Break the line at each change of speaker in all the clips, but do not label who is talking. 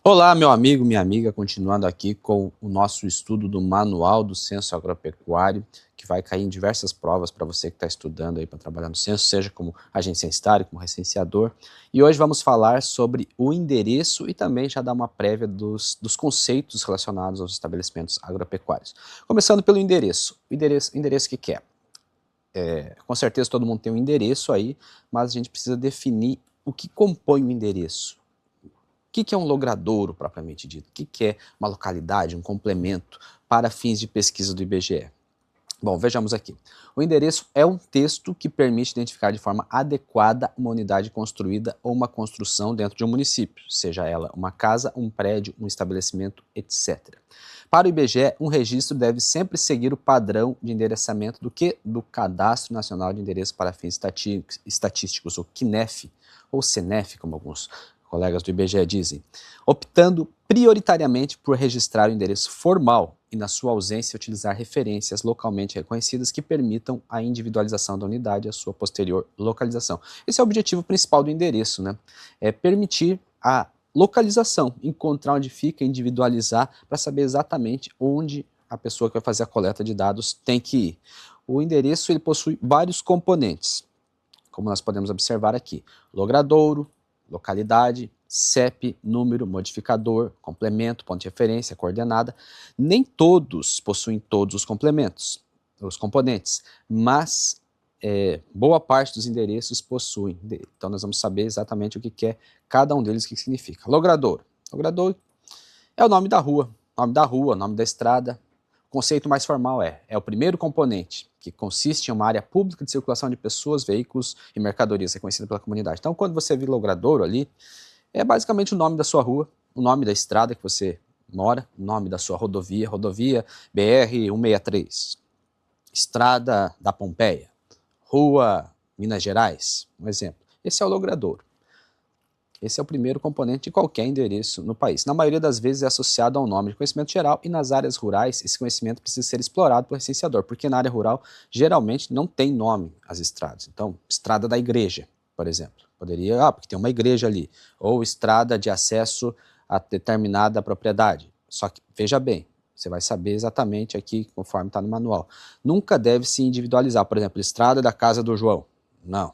Olá, meu amigo, minha amiga, continuando aqui com o nosso estudo do Manual do Censo Agropecuário, que vai cair em diversas provas para você que está estudando aí para trabalhar no censo, seja como agente censitário, como recenseador. E hoje vamos falar sobre o endereço e também já dar uma prévia dos conceitos relacionados aos estabelecimentos agropecuários. Começando pelo endereço. O endereço que é? Com certeza todo mundo tem um endereço aí, mas a gente precisa definir o que compõe o endereço. O que é um logradouro, propriamente dito? O que é uma localidade, um complemento para fins de pesquisa do IBGE? Bom, vejamos aqui. O endereço é um texto que permite identificar de forma adequada uma unidade construída ou uma construção dentro de um município, seja ela uma casa, um prédio, um estabelecimento, etc. Para o IBGE, um registro deve sempre seguir o padrão de endereçamento do Cadastro Nacional de Endereço para Fins Estatísticos, o CNEF, ou CENEF, como alguns colegas do IBGE dizem, optando prioritariamente por registrar o endereço formal e, na sua ausência, utilizar referências localmente reconhecidas que permitam a individualização da unidade e a sua posterior localização. Esse é o objetivo principal do endereço, né? É permitir a localização, encontrar onde fica, individualizar, para saber exatamente onde a pessoa que vai fazer a coleta de dados tem que ir. O endereço ele possui vários componentes, como nós podemos observar aqui: logradouro, localidade, CEP, número, modificador, complemento, ponto de referência, coordenada. Nem todos possuem todos os complementos, os componentes, mas boa parte dos endereços possuem. Então nós vamos saber exatamente o que é cada um deles, o que significa. Logradouro. Logradouro é o nome da rua, nome da estrada. O conceito mais formal é o primeiro componente, que consiste em uma área pública de circulação de pessoas, veículos e mercadorias reconhecida pela comunidade. Então, quando você vê logradouro ali, é basicamente o nome da sua rua, o nome da estrada que você mora, o nome da sua rodovia BR-163, Estrada da Pompeia, Rua Minas Gerais, um exemplo. Esse é o logradouro. Esse é o primeiro componente de qualquer endereço no país. Na maioria das vezes é associado a um nome de conhecimento geral, e nas áreas rurais esse conhecimento precisa ser explorado pelo recenseador, porque na área rural geralmente não tem nome as estradas. Então, estrada da igreja, por exemplo. Poderia, porque tem uma igreja ali. Ou estrada de acesso a determinada propriedade. Só que, veja bem, você vai saber exatamente aqui, conforme está no manual. Nunca deve se individualizar. Por exemplo, estrada da casa do João. Não.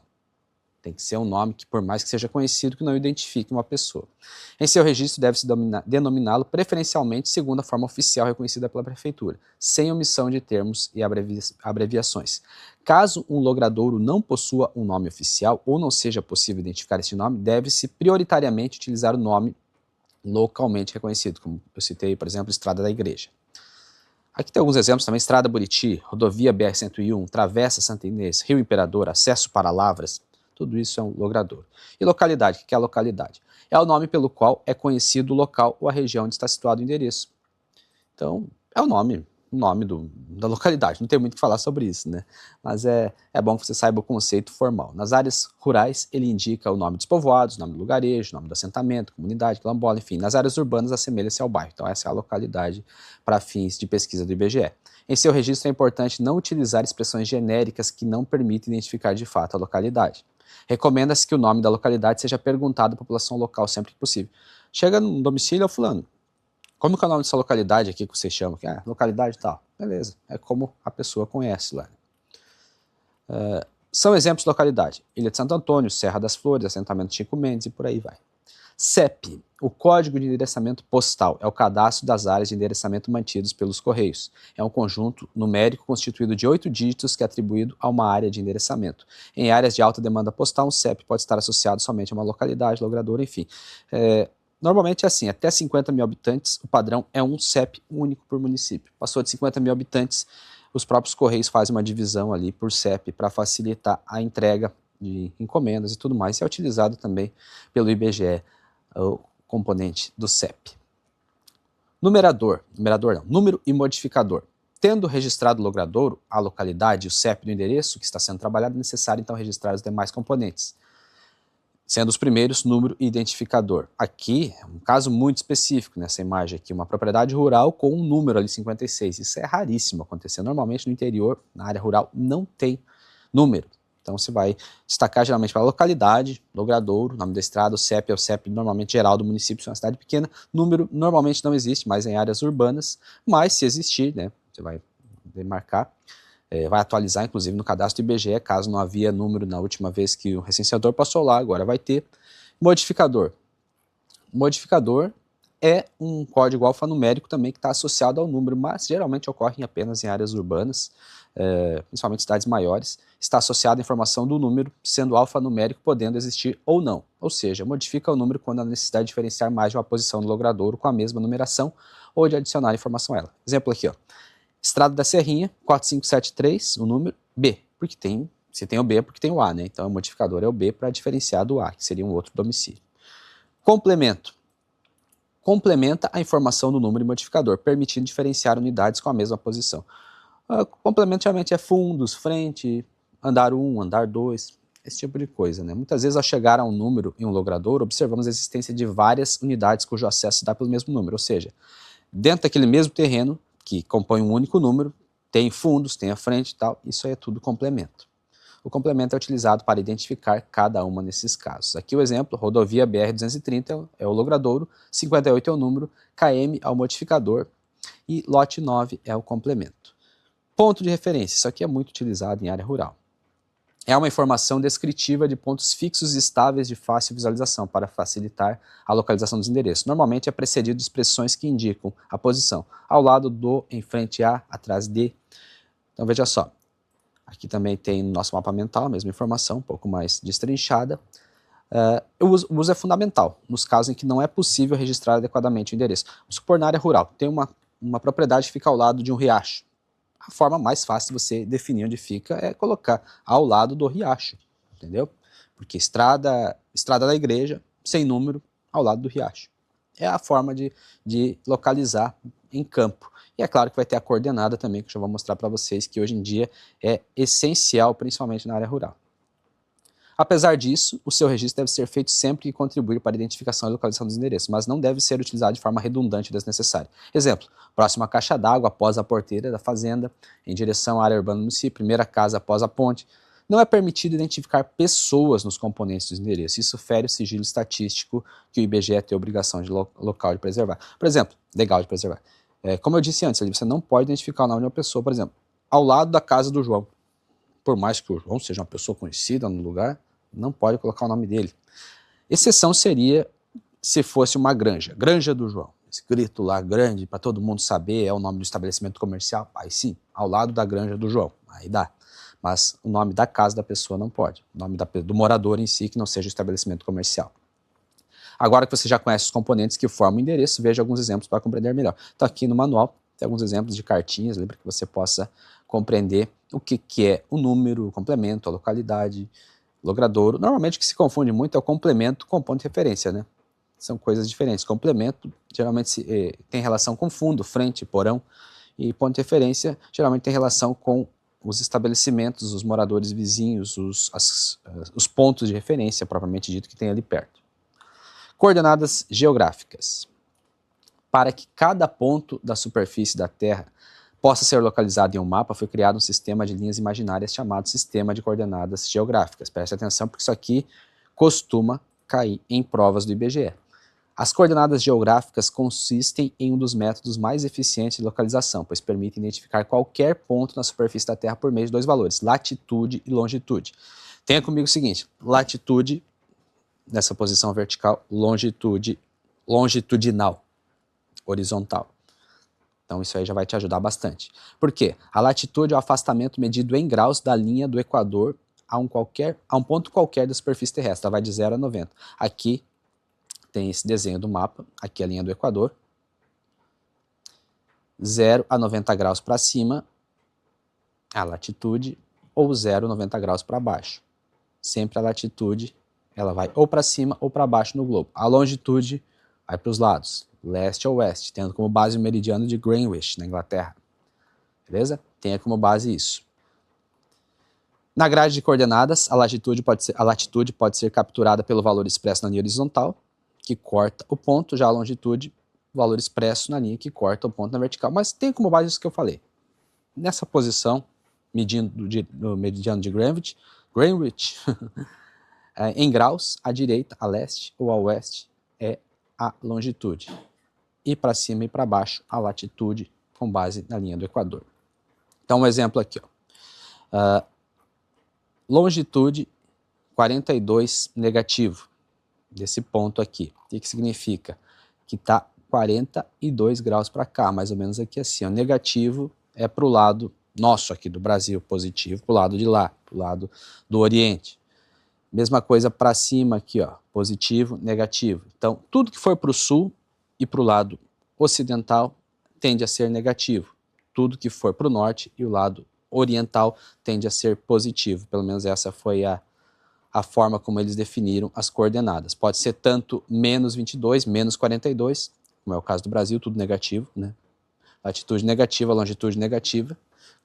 Tem que ser um nome que, por mais que seja conhecido, que não identifique uma pessoa. Em seu registro, deve-se denominá-lo preferencialmente segundo a forma oficial reconhecida pela Prefeitura, sem omissão de termos e abreviações. Caso um logradouro não possua um nome oficial ou não seja possível identificar esse nome, deve-se prioritariamente utilizar o nome localmente reconhecido, como eu citei, por exemplo, Estrada da Igreja. Aqui tem alguns exemplos também: Estrada Buriti, Rodovia BR-101, Travessa Santa Inês, Rio Imperador, Acesso para Lavras. Tudo isso é um logradouro. E localidade, o que é a localidade? É o nome pelo qual é conhecido o local ou a região onde está situado o endereço. Então, é o nome da localidade. Não tem muito o que falar sobre isso, né? Mas é bom que você saiba o conceito formal. Nas áreas rurais, ele indica o nome dos povoados, nome do lugarejo, nome do assentamento, comunidade, quilombola, enfim. Nas áreas urbanas, assemelha-se ao bairro. Então, essa é a localidade para fins de pesquisa do IBGE. Em seu registro, é importante não utilizar expressões genéricas que não permitem identificar de fato a localidade. Recomenda-se que o nome da localidade seja perguntado à população local sempre que possível. Chega no domicílio, ao fulano: como que é o nome dessa localidade aqui que você chama? Localidade tal. Beleza, é como a pessoa conhece lá. São exemplos de localidade: Ilha de Santo Antônio, Serra das Flores, assentamento Chico Mendes e por aí vai. CEP, o Código de Endereçamento Postal, é o cadastro das áreas de endereçamento mantidos pelos Correios. É um conjunto numérico constituído de 8 dígitos que é atribuído a uma área de endereçamento. Em áreas de alta demanda postal, um CEP pode estar associado somente a uma localidade, logrador, enfim. Normalmente é assim: até 50 mil habitantes, o padrão é um CEP único por município. Passou de 50 mil habitantes, os próprios Correios fazem uma divisão ali por CEP para facilitar a entrega de encomendas e tudo mais. E é utilizado também pelo IBGE, o componente do CEP. Numerador não, número e modificador. Tendo registrado o logradouro, a localidade e o CEP do endereço que está sendo trabalhado, é necessário então registrar os demais componentes, sendo os primeiros número e identificador. Aqui é um caso muito específico nessa imagem aqui: uma propriedade rural com um número ali 56. Isso é raríssimo acontecer. Normalmente no interior, na área rural, não tem número. Então você vai destacar geralmente para localidade, logradouro, nome da estrada, o CEP é o CEP normalmente geral do município, se é uma cidade pequena, número normalmente não existe, mas em áreas urbanas, mas se existir, né, você vai demarcar, vai atualizar inclusive no cadastro IBGE, caso não havia número na última vez que o recenseador passou lá, agora vai ter. Modificador. Modificador é um código alfanumérico também que está associado ao número, mas geralmente ocorre apenas em áreas urbanas, principalmente cidades maiores, está associado à informação do número, sendo alfanumérico podendo existir ou não. Ou seja, modifica o número quando há necessidade de diferenciar mais de uma posição no logradouro com a mesma numeração ou de adicionar informação a ela. Exemplo aqui, ó. Estrada da Serrinha, 4573, o número B, porque tem, se tem o B é porque tem o A, né? Então o modificador é o B para diferenciar do A, que seria um outro domicílio. Complemento. Complementa a informação do número e modificador, permitindo diferenciar unidades com a mesma posição. Complemento geralmente é fundos, frente, andar 1, andar 2, esse tipo de coisa, né? Muitas vezes ao chegar a um número em um logradouro, observamos a existência de várias unidades cujo acesso se dá pelo mesmo número, ou seja, dentro daquele mesmo terreno, que compõe um único número, tem fundos, tem a frente e tal, isso aí é tudo complemento. O complemento é utilizado para identificar cada uma nesses casos. Aqui o exemplo, rodovia BR-230 é o logradouro, 58 é o número, KM é o modificador e lote 9 é o complemento. Ponto de referência, isso aqui é muito utilizado em área rural. É uma informação descritiva de pontos fixos e estáveis de fácil visualização para facilitar a localização dos endereços. Normalmente é precedido de expressões que indicam a posição ao lado do, em frente a, atrás de. Então veja só, aqui também tem no nosso mapa mental a mesma informação, um pouco mais destrinchada. O uso é fundamental nos casos em que não é possível registrar adequadamente o endereço. Vamos supor na área rural, tem uma propriedade que fica ao lado de um riacho. A forma mais fácil de você definir onde fica é colocar ao lado do riacho, entendeu? Porque estrada da igreja, sem número, ao lado do riacho. É a forma de localizar em campo. E é claro que vai ter a coordenada também, que eu já vou mostrar para vocês, que hoje em dia é essencial, principalmente na área rural. Apesar disso, o seu registro deve ser feito sempre que contribuir para a identificação e localização dos endereços, mas não deve ser utilizado de forma redundante e desnecessária. Exemplo, próxima caixa d'água após a porteira da fazenda, em direção à área urbana do município, primeira casa após a ponte. Não é permitido identificar pessoas nos componentes dos endereços. Isso fere o sigilo estatístico que o IBGE tem a obrigação de local de preservar. Por exemplo, legal de preservar. Como eu disse antes, você não pode identificar o nome de uma pessoa, por exemplo, ao lado da casa do João. Por mais que o João seja uma pessoa conhecida no lugar, não pode colocar o nome dele. Exceção seria se fosse uma granja, Granja do João, escrito lá grande para todo mundo saber, é o nome do estabelecimento comercial, aí sim, ao lado da Granja do João, aí dá. Mas o nome da casa da pessoa não pode, o nome do morador em si que não seja o estabelecimento comercial. Agora que você já conhece os componentes que formam o endereço, veja alguns exemplos para compreender melhor. Então aqui no manual tem alguns exemplos de cartinhas, lembra que você possa compreender o que é o número, o complemento, a localidade, logradouro. Normalmente o que se confunde muito é o complemento com ponto de referência, né? São coisas diferentes. Complemento geralmente tem relação com fundo, frente, porão, e ponto de referência geralmente tem relação com os estabelecimentos, os moradores vizinhos, os pontos de referência, propriamente dito, que tem ali perto. Coordenadas geográficas. Para que cada ponto da superfície da Terra possa ser localizado em um mapa, foi criado um sistema de linhas imaginárias chamado Sistema de Coordenadas Geográficas. Preste atenção porque isso aqui costuma cair em provas do IBGE. As coordenadas geográficas consistem em um dos métodos mais eficientes de localização, pois permitem identificar qualquer ponto na superfície da Terra por meio de dois valores, latitude e longitude. Tenha comigo o seguinte, latitude nessa posição vertical, longitude longitudinal, horizontal. Então isso aí já vai te ajudar bastante. Por quê? A latitude é o afastamento medido em graus da linha do Equador a um ponto qualquer da superfície terrestre. Ela vai de 0 a 90. Aqui tem esse desenho do mapa, aqui a linha do Equador. 0 a 90 graus para cima, a latitude, ou 0 a 90 graus para baixo. Sempre a latitude, ela vai ou para cima ou para baixo no globo. A longitude vai para os lados, leste a oeste, tendo como base o meridiano de Greenwich, na Inglaterra. Beleza? Tenha como base isso. Na grade de coordenadas, a latitude pode ser capturada pelo valor expresso na linha horizontal, que corta o ponto, já a longitude, o valor expresso na linha que corta o ponto na vertical. Mas tem como base isso que eu falei. Nessa posição, medindo o meridiano de Greenwich, Greenwich, em graus, à direita, a leste ou a oeste, é a longitude. E para cima e para baixo, a latitude, com base na linha do Equador. Então, um exemplo aqui, ó. Longitude 42 negativo, desse ponto aqui. O que significa? Que está 42 graus para cá, mais ou menos aqui assim. O negativo é para o lado nosso aqui do Brasil, positivo para o lado de lá, para o lado do Oriente. Mesma coisa para cima aqui, ó, positivo, negativo. Então, tudo que for para o sul e para o lado ocidental tende a ser negativo. Tudo que for para o norte e o lado oriental tende a ser positivo. Pelo menos essa foi a forma como eles definiram as coordenadas. Pode ser tanto menos 22, menos 42, como é o caso do Brasil, tudo negativo, né? Latitude negativa, longitude negativa,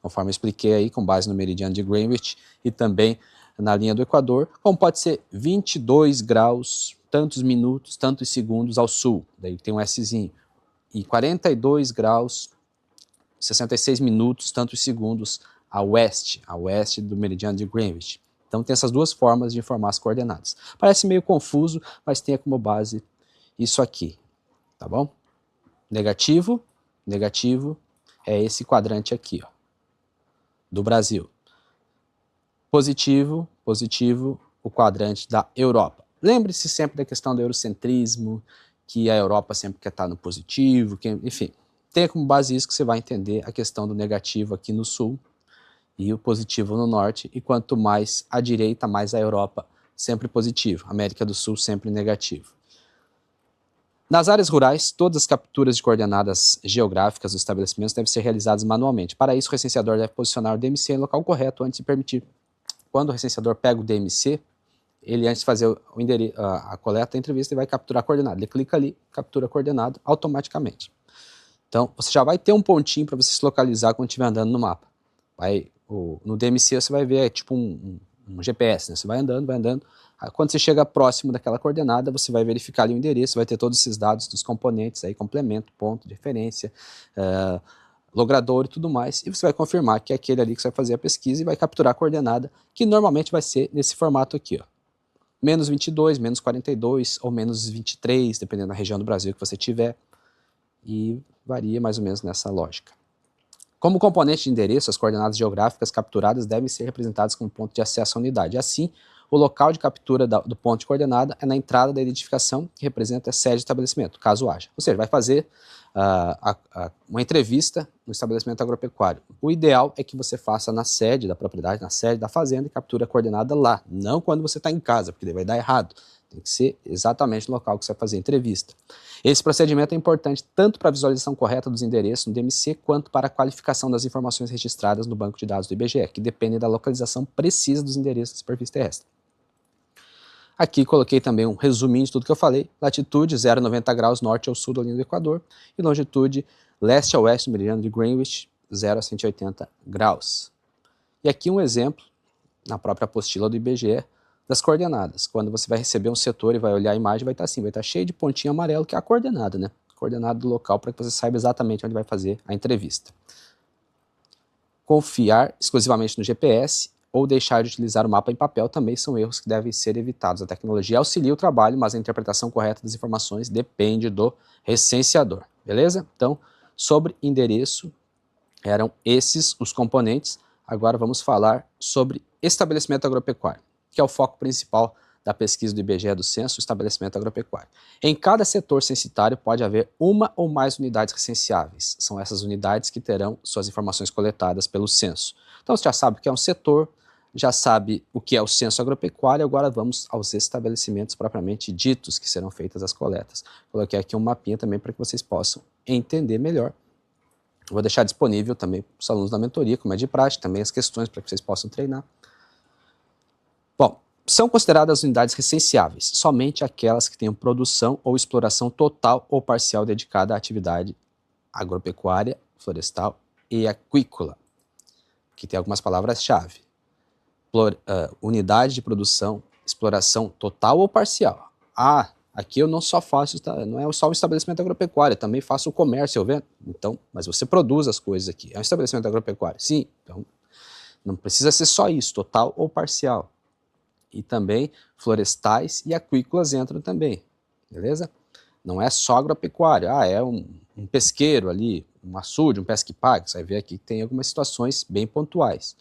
conforme eu expliquei aí, com base no meridiano de Greenwich e também na linha do Equador, como pode ser 22 graus, tantos minutos, tantos segundos ao sul, daí tem um Szinho, e 42 graus, 66 minutos, tantos segundos a oeste do meridiano de Greenwich. Então tem essas duas formas de informar as coordenadas. Parece meio confuso, mas tenha como base isso aqui, tá bom? Negativo, negativo, é esse quadrante aqui, ó, do Brasil. Positivo, positivo, o quadrante da Europa. Lembre-se sempre da questão do eurocentrismo, que a Europa sempre quer estar no positivo, enfim. Tenha como base isso que você vai entender a questão do negativo aqui no sul e o positivo no norte, e quanto mais à direita, mais a Europa, sempre positivo. América do Sul, sempre negativo. Nas áreas rurais, todas as capturas de coordenadas geográficas dos estabelecimentos devem ser realizadas manualmente. Para isso, o recenseador deve posicionar o DMC no local correto antes de permitir. Quando o recenseador pega o DMC, ele, antes de fazer a coleta da entrevista, ele vai capturar a coordenada. Ele clica ali, captura a coordenada automaticamente. Então, você já vai ter um pontinho para você se localizar quando estiver andando no mapa. No DMC você vai ver, é tipo um GPS, né? Você vai andando, quando você chega próximo daquela coordenada, você vai verificar ali o endereço, vai ter todos esses dados dos componentes, aí, complemento, ponto de referência, logrador e tudo mais, e você vai confirmar que é aquele ali que você vai fazer a pesquisa e vai capturar a coordenada, que normalmente vai ser nesse formato aqui, ó. Menos 22, menos 42 ou menos 23, dependendo da região do Brasil que você tiver, e varia mais ou menos nessa lógica. Como componente de endereço, as coordenadas geográficas capturadas devem ser representadas como ponto de acesso à unidade. Assim, o local de captura do ponto de coordenada é na entrada da identificação que representa a sede do estabelecimento, caso haja. Ou seja, vai fazer uma entrevista no estabelecimento agropecuário. O ideal é que você faça na sede da propriedade, na sede da fazenda, e capture a coordenada lá, não quando você está em casa, porque daí vai dar errado. Tem que ser exatamente no local que você vai fazer a entrevista. Esse procedimento é importante tanto para a visualização correta dos endereços no DMC, quanto para a qualificação das informações registradas no banco de dados do IBGE, que dependem da localização precisa dos endereços da superfície terrestre. Aqui coloquei também um resuminho de tudo que eu falei. Latitude 0,90 graus norte ao sul da linha do Equador e longitude leste a oeste do meridiano de Greenwich, 0 a 180 graus. E aqui um exemplo, na própria apostila do IBGE, das coordenadas. Quando você vai receber um setor e vai olhar a imagem, vai estar assim, vai estar cheio de pontinho amarelo, que é a coordenada, né? Coordenada do local, para que você saiba exatamente onde vai fazer a entrevista. Confiar exclusivamente no GPS ou deixar de utilizar o mapa em papel também são erros que devem ser evitados. A tecnologia auxilia o trabalho, mas a interpretação correta das informações depende do recenseador. Beleza? Então, sobre endereço, eram esses os componentes. Agora vamos falar sobre estabelecimento agropecuário, que é o foco principal da pesquisa do IBGE do censo, o estabelecimento agropecuário. Em cada setor censitário pode haver uma ou mais unidades recenseáveis. São essas unidades que terão suas informações coletadas pelo censo. Então você já sabe o que é um setor, já sabe o que é o censo agropecuário, agora vamos aos estabelecimentos propriamente ditos que serão feitas as coletas. Coloquei aqui um mapinha também para que vocês possam entender melhor. Vou deixar disponível também para os alunos da mentoria, como é de praxe, também as questões para que vocês possam treinar. Bom, são consideradas unidades recenseáveis somente aquelas que tenham produção ou exploração total ou parcial dedicada à atividade agropecuária, florestal e aquícola. Aqui tem algumas palavras-chave. Unidade de produção, exploração total ou parcial. Aqui eu não só faço, não é só um estabelecimento agropecuário, eu também faço o comércio, eu vendo. Então, mas você produz as coisas aqui. É um estabelecimento agropecuário? Sim. Então, não precisa ser só isso, total ou parcial. e também florestais e aquícolas entram também, beleza? Não é só agropecuário, é um pesqueiro ali, um açude, um pesque-pague, você vai ver aqui que tem algumas situações bem pontuais.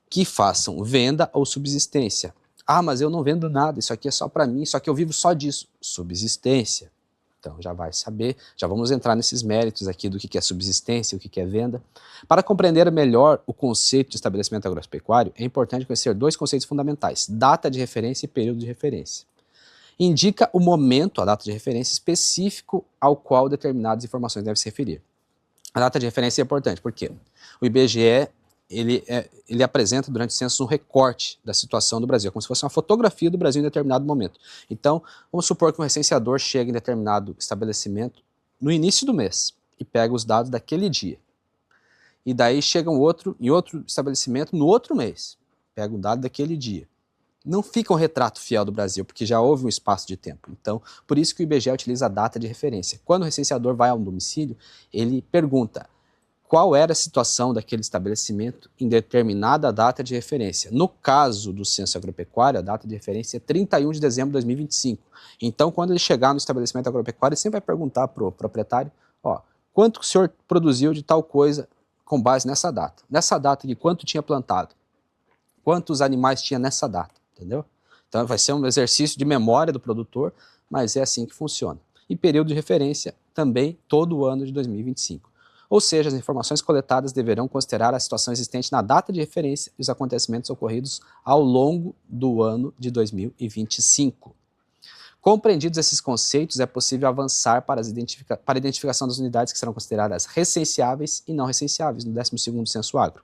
Que façam venda ou subsistência. Mas eu não vendo nada, isso aqui é só para mim, isso aqui eu vivo só disso. Subsistência. Então já vai saber, já vamos entrar nesses méritos aqui do que é subsistência, o que é venda. Para compreender melhor o conceito de estabelecimento agropecuário, é importante conhecer dois conceitos fundamentais, data de referência e período de referência. Indica o momento, a data de referência específico ao qual determinadas informações devem se referir. A data de referência é importante, porque o IBGE ele apresenta durante o censo um recorte da situação do Brasil, como se fosse uma fotografia do Brasil em determinado momento. Então, vamos supor que um recenseador chega em determinado estabelecimento no início do mês e pega os dados daquele dia. E daí chega em outro estabelecimento no outro mês, pega o dado daquele dia. Não fica um retrato fiel do Brasil, porque já houve um espaço de tempo. Então, por isso que o IBGE utiliza a data de referência. Quando o recenseador vai a um domicílio, ele pergunta qual era a situação daquele estabelecimento em determinada data de referência. No caso do censo agropecuário, a data de referência é 31 de dezembro de 2025. Então, quando ele chegar no estabelecimento agropecuário, ele sempre vai perguntar para o proprietário, quanto o senhor produziu de tal coisa com base nessa data? Nessa data aqui, quanto tinha plantado? Quantos animais tinha nessa data? Entendeu? Então, vai ser um exercício de memória do produtor, mas é assim que funciona. E período de referência também todo o ano de 2025. Ou seja, as informações coletadas deverão considerar a situação existente na data de referência e os acontecimentos ocorridos ao longo do ano de 2025. Compreendidos esses conceitos, é possível avançar para a identificação das unidades que serão consideradas recenseáveis e não recenseáveis no 12º Censo Agro.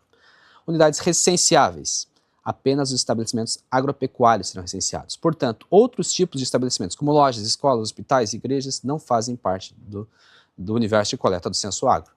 Unidades recenseáveis. Apenas os estabelecimentos agropecuários serão recenseados. Portanto, outros tipos de estabelecimentos, como lojas, escolas, hospitais e igrejas, não fazem parte do universo de coleta do Censo Agro.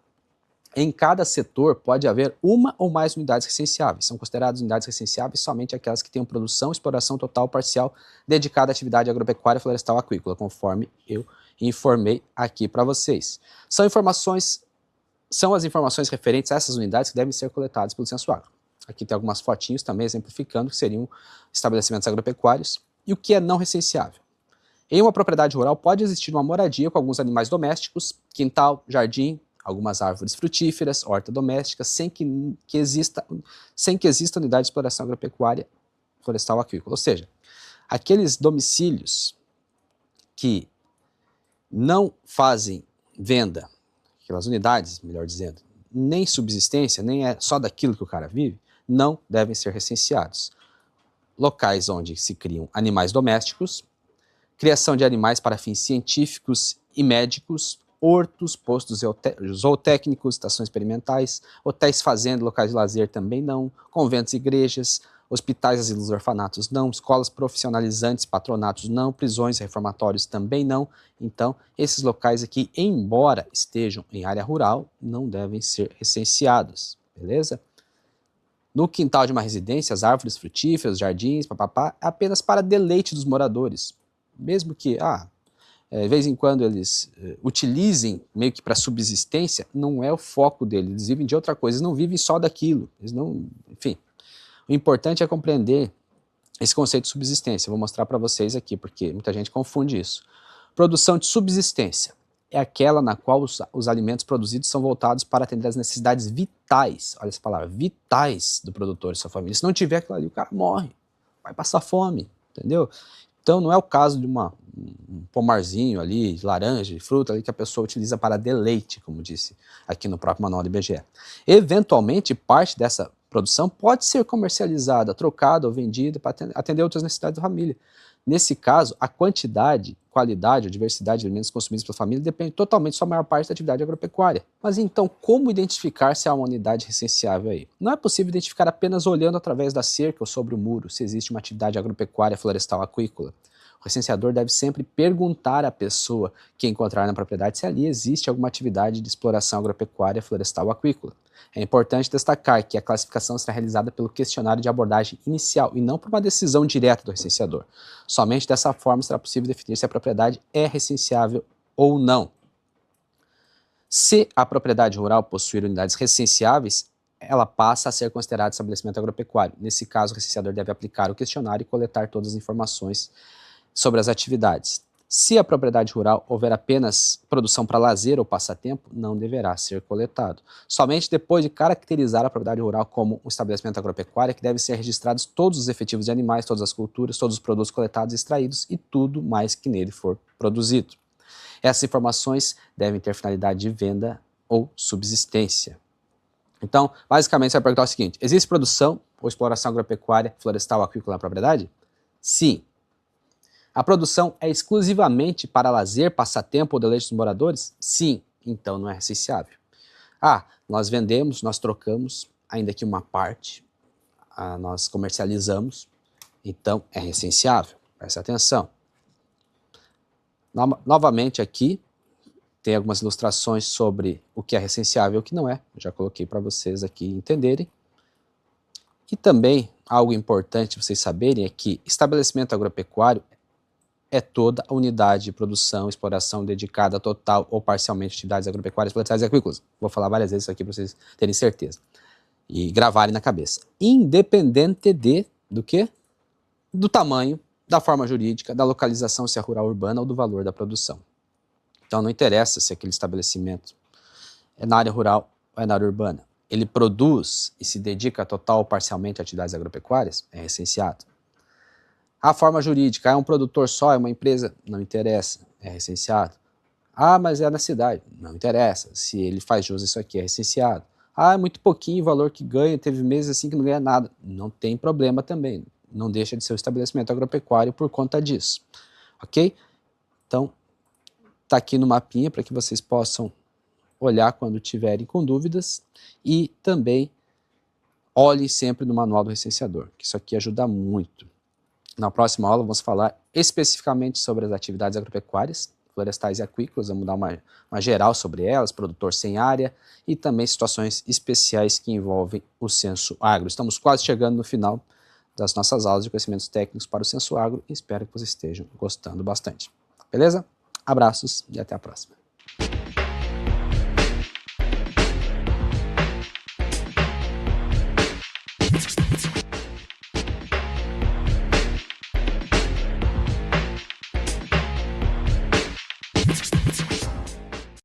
Em cada setor pode haver uma ou mais unidades recenseáveis. São consideradas unidades recenseáveis somente aquelas que tenham produção, exploração total ou parcial dedicada à atividade agropecuária, florestal, aquícola, conforme eu informei aqui para vocês. São as informações referentes a essas unidades que devem ser coletadas pelo Censo Agro. Aqui tem algumas fotinhos também exemplificando que seriam estabelecimentos agropecuários. E o que é não recenseável? Em uma propriedade rural pode existir uma moradia com alguns animais domésticos, quintal, jardim, algumas árvores frutíferas, horta doméstica, sem que exista unidade de exploração agropecuária, florestal, aquícola. Ou seja, aqueles domicílios que não fazem venda, aquelas unidades, melhor dizendo, nem subsistência, nem é só daquilo que o cara vive, não devem ser recenseados. Locais onde se criam animais domésticos, criação de animais para fins científicos e médicos, hortos, postos zootécnicos, estações experimentais, hotéis fazenda, locais de lazer também não, conventos e igrejas, hospitais, asilos, orfanatos não, escolas profissionalizantes, patronatos não, prisões e reformatórios também não. Então, esses locais aqui, embora estejam em área rural, não devem ser recenseados, beleza? No quintal de uma residência, as árvores frutíferas, jardins, é apenas para deleite dos moradores. Mesmo que, de vez em quando eles utilizem meio que para subsistência, não é o foco deles, eles vivem de outra coisa, eles não vivem só daquilo, enfim. O importante é compreender esse conceito de subsistência, eu vou mostrar para vocês aqui, porque muita gente confunde isso. Produção de subsistência é aquela na qual os alimentos produzidos são voltados para atender as necessidades vitais, olha essa palavra, vitais do produtor e sua família. Se não tiver aquilo ali, o cara morre, vai passar fome, entendeu? Então não é o caso de um pomarzinho ali, de laranja, de fruta ali que a pessoa utiliza para deleite, como disse aqui no próprio manual do IBGE. Eventualmente, parte dessa produção pode ser comercializada, trocada ou vendida para atender outras necessidades da família. Nesse caso, a quantidade, qualidade ou diversidade de alimentos consumidos pela família depende totalmente da sua maior parte da atividade agropecuária. Mas então, como identificar se há uma unidade recenseável aí? Não é possível identificar apenas olhando através da cerca ou sobre o muro se existe uma atividade agropecuária, florestal, aquícola. O recenseador deve sempre perguntar à pessoa que encontrar na propriedade se ali existe alguma atividade de exploração agropecuária, florestal ou aquícola. É importante destacar que a classificação será realizada pelo questionário de abordagem inicial e não por uma decisão direta do recenseador. Somente dessa forma será possível definir se a propriedade é recenseável ou não. Se a propriedade rural possuir unidades recenseáveis, ela passa a ser considerada estabelecimento agropecuário. Nesse caso, o licenciador deve aplicar o questionário e coletar todas as informações sobre as atividades. Se a propriedade rural houver apenas produção para lazer ou passatempo, não deverá ser coletado. Somente depois de caracterizar a propriedade rural como um estabelecimento agropecuário é que devem ser registrados todos os efetivos de animais, todas as culturas, todos os produtos coletados e extraídos e tudo mais que nele for produzido. Essas informações devem ter finalidade de venda ou subsistência. Então, basicamente, você vai perguntar o seguinte: existe produção ou exploração agropecuária, florestal, aquícola na propriedade? Sim. A produção é exclusivamente para lazer, passatempo ou deleite dos moradores? Sim. Então não é recenseável. Nós vendemos, nós trocamos, ainda que uma parte, nós comercializamos, então é recenseável. Preste atenção. Novamente aqui, tem algumas ilustrações sobre o que é recenseável e o que não é. Eu já coloquei para vocês aqui entenderem. E também, algo importante vocês saberem é que estabelecimento agropecuário é toda a unidade de produção, exploração dedicada total ou parcialmente a atividades agropecuárias, florestais e aquícolas. Vou falar várias vezes isso aqui para vocês terem certeza. E gravarem na cabeça. Independente do quê? Do tamanho, da forma jurídica, da localização, se é rural, urbana ou do valor da produção. Então não interessa se aquele estabelecimento é na área rural ou é na área urbana. Ele produz e se dedica total ou parcialmente a atividades agropecuárias, é recenseado. A forma jurídica, é um produtor só, é uma empresa? Não interessa, é recenseado. Mas é na cidade? Não interessa, se ele faz jus a isso aqui, é recenseado. É muito pouquinho o valor que ganha, teve meses assim que não ganha nada. Não tem problema também, não deixa de ser um estabelecimento agropecuário por conta disso. Ok? Então, está aqui no mapinha para que vocês possam olhar quando tiverem com dúvidas e também olhem sempre no manual do recenseador, que isso aqui ajuda muito. Na próxima aula vamos falar especificamente sobre as atividades agropecuárias, florestais e aquícolas, vamos dar uma geral sobre elas, produtor sem área e também situações especiais que envolvem o Censo Agro. Estamos quase chegando no final das nossas aulas de conhecimentos técnicos para o Censo Agro e espero que vocês estejam gostando bastante. Beleza? Abraços e até a próxima.